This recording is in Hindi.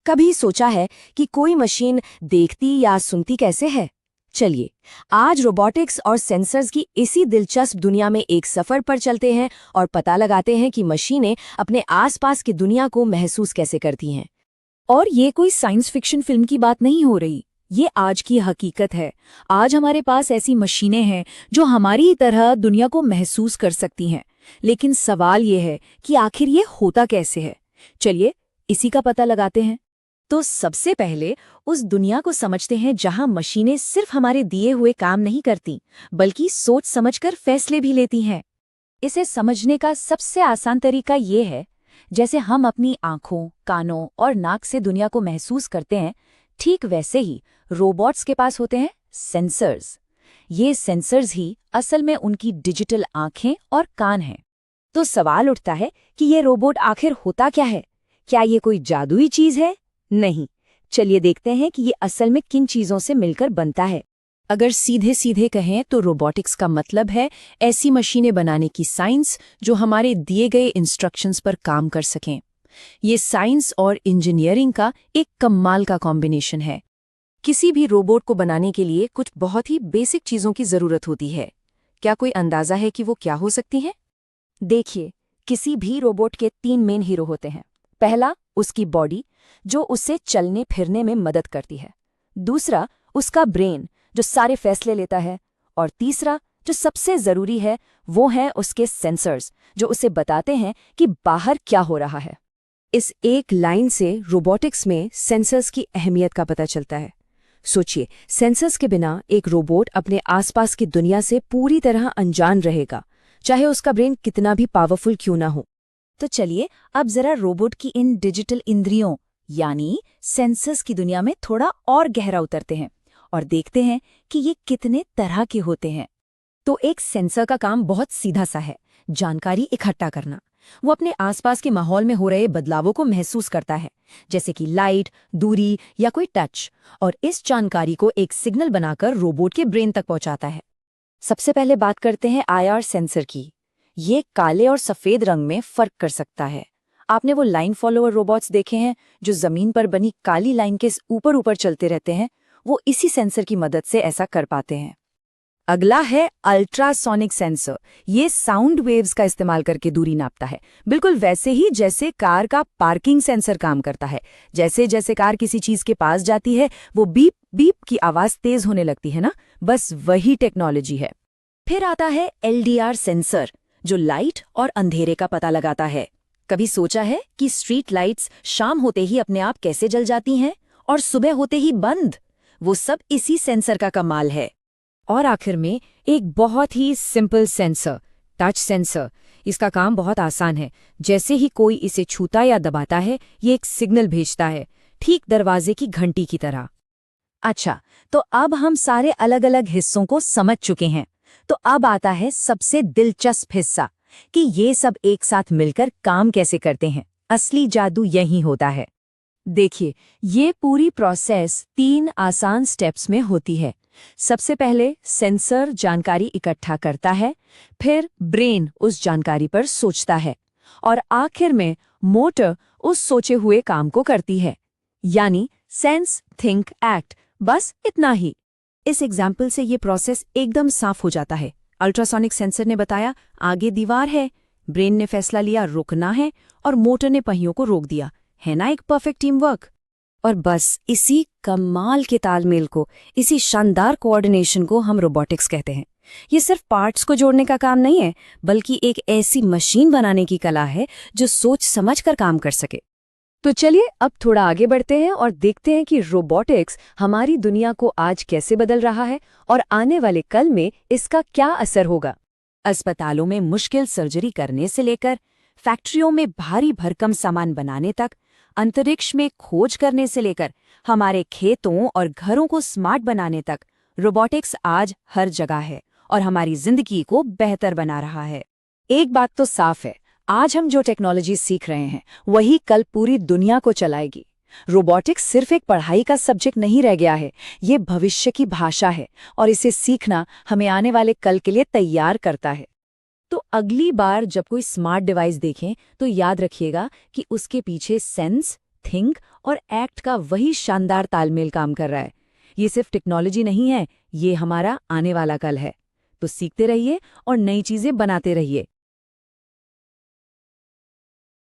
कभी सोचा है कि कोई मशीन देखती या सुनती कैसे है? चलिए, आज रोबोटिक्स और सेंसर्स की इसी दिलचस्प दुनिया में एक सफर पर चलते हैं और पता लगाते हैं कि मशीनें अपने आसपास की दुनिया को महसूस कैसे करती हैं। और ये कोई साइंस फिक्शन फिल्म की बात नहीं हो रही, ये आज की हकीकत है। आज हमारे पास ऐसी मशीनें हैं जो हमारी ही तरह दुनिया को महसूस कर सकती हैं। लेकिन सवाल ये है कि आखिर ये होता कैसे है? चलिए, इसी का पता लगाते हैं। तो सबसे पहले उस दुनिया को समझते हैं जहां मशीनें सिर्फ हमारे दिए हुए काम नहीं करती, बल्कि सोच समझकर फैसले भी लेती हैं। इसे समझने का सबसे आसान तरीका ये है, जैसे हम अपनी आंखों, कानों और नाक से दुनिया को महसूस करते हैं, ठीक वैसे ही रोबोट्स के पास होते हैं सेंसर्स। ये सेंसर्स ही असल में उनकी डिजिटल आंखें और कान हैं। तो सवाल उठता है कि ये रोबोट आखिर होता क्या है? क्या ये कोई जादुई चीज है? नहीं। चलिए देखते हैं कि ये असल में किन चीजों से मिलकर बनता है। अगर सीधे सीधे कहें तो रोबोटिक्स का मतलब है ऐसी मशीनें बनाने की साइंस जो हमारे दिए गए इंस्ट्रक्शंस पर काम कर सकें। ये साइंस और इंजीनियरिंग का एक कमाल का कॉम्बिनेशन है। किसी भी रोबोट को बनाने के लिए कुछ बहुत ही बेसिक चीजों की जरूरत होती है। क्या कोई अंदाजा है कि वो क्या हो सकती हैं? देखिए, किसी भी रोबोट के 3 मेन हीरो होते हैं। पहला, उसकी बॉडी, जो उसे चलने फिरने में मदद करती है। दूसरा, उसका ब्रेन, जो सारे फैसले लेता है। और तीसरा, जो सबसे जरूरी है, वो हैं उसके सेंसर्स, जो उसे बताते हैं कि बाहर क्या हो रहा है। इस एक लाइन से रोबोटिक्स में सेंसर्स की अहमियत का पता चलता है। सोचिए, सेंसर्स के बिना एक रोबोट अपने आसपास की दुनिया से पूरी तरह अनजान रहेगा, चाहे उसका ब्रेन कितना भी पावरफुल क्यों ना हो। तो चलिए अब जरा रोबोट की इन डिजिटल इंद्रियों यानी सेंसर्स की दुनिया में थोड़ा और गहरा उतरते हैं और देखते हैं कि ये कितने तरह के होते हैं। तो एक सेंसर का काम बहुत सीधा सा है, जानकारी इकट्ठा करना। वो अपने आसपास के माहौल में हो रहे बदलावों को महसूस करता है, जैसे कि लाइट, दूरी या कोई टच, और इस जानकारी को एक सिग्नल बनाकर रोबोट के ब्रेन तक पहुंचाता है। सबसे पहले बात करते हैं आईआर सेंसर की। ये काले और सफेद रंग में फर्क कर सकता है। आपने वो लाइन फॉलोअर रोबोट्स देखे हैं जो जमीन पर बनी काली लाइन के ऊपर ऊपर चलते रहते हैं? वो इसी सेंसर की मदद से ऐसा कर पाते हैं। अगला है अल्ट्रासोनिक सेंसर। ये साउंड वेव्स का इस्तेमाल करके दूरी नापता है, बिल्कुल वैसे ही जैसे कार का पार्किंग सेंसर काम करता है। जैसे जैसे कार किसी चीज के पास जाती है, वो बीप बीप की आवाज तेज होने लगती है ना, बस वही टेक्नोलॉजी है। फिर आता है एलडीआर सेंसर, जो लाइट और अंधेरे का पता लगाता है। कभी सोचा है कि स्ट्रीट लाइट्स शाम होते ही अपने आप कैसे जल जाती हैं और सुबह होते ही बंद? वो सब इसी सेंसर का कमाल है। और आखिर में एक बहुत ही सिंपल सेंसर, टच सेंसर। इसका काम बहुत आसान है। जैसे ही कोई इसे छूता या दबाता है, ये एक सिग्नल भेजता है, ठीक दरवाजे की घंटी की तरह। अच्छा, तो अब हम सारे अलग अलग हिस्सों को समझ चुके हैं। तो अब आता है सबसे दिलचस्प हिस्सा कि ये सब एक साथ मिलकर काम कैसे करते हैं। असली जादू यही होता है। देखिए, ये पूरी प्रोसेस 3 आसान स्टेप्स में होती है। सबसे पहले सेंसर जानकारी इकट्ठा करता है, फिर ब्रेन उस जानकारी पर सोचता है, और आखिर में मोटर उस सोचे हुए काम को करती है। यानी सेंस, थिंक, एक्ट, बस इतना ही। इस एग्जाम्पल से ये प्रोसेस एकदम साफ हो जाता है। अल्ट्रासोनिक सेंसर ने बताया आगे दीवार है, ब्रेन ने फैसला लिया रुकना है, और मोटर ने पहियों को रोक दिया। है ना एक परफेक्ट टीम वर्क? और बस इसी कमाल के तालमेल को, इसी शानदार कोऑर्डिनेशन को हम रोबोटिक्स कहते हैं। ये सिर्फ पार्ट्स को जोड़ने का काम नहीं है, बल्कि एक ऐसी मशीन बनाने की कला है जो सोच समझकर काम कर सके। तो चलिए अब थोड़ा आगे बढ़ते हैं और देखते हैं कि रोबोटिक्स हमारी दुनिया को आज कैसे बदल रहा है और आने वाले कल में इसका क्या असर होगा। अस्पतालों में मुश्किल सर्जरी करने से लेकर फैक्ट्रियों में भारी भरकम सामान बनाने तक, अंतरिक्ष में खोज करने से लेकर हमारे खेतों और घरों को स्मार्ट बनाने तक, रोबोटिक्स आज हर जगह है और हमारी जिंदगी को बेहतर बना रहा है। एक बात तो साफ है, आज हम जो टेक्नोलॉजी सीख रहे हैं वही कल पूरी दुनिया को चलाएगी। रोबोटिक्स सिर्फ एक पढ़ाई का सब्जेक्ट नहीं रह गया है, ये भविष्य की भाषा है और इसे सीखना हमें आने वाले कल के लिए तैयार करता है। तो अगली बार जब कोई स्मार्ट डिवाइस देखें तो याद रखिएगा कि उसके पीछे सेंस, थिंक और एक्ट का वही शानदार तालमेल काम कर रहा है। ये सिर्फ टेक्नोलॉजी नहीं है, ये हमारा आने वाला कल है। तो सीखते रहिए और नई चीजें बनाते रहिए।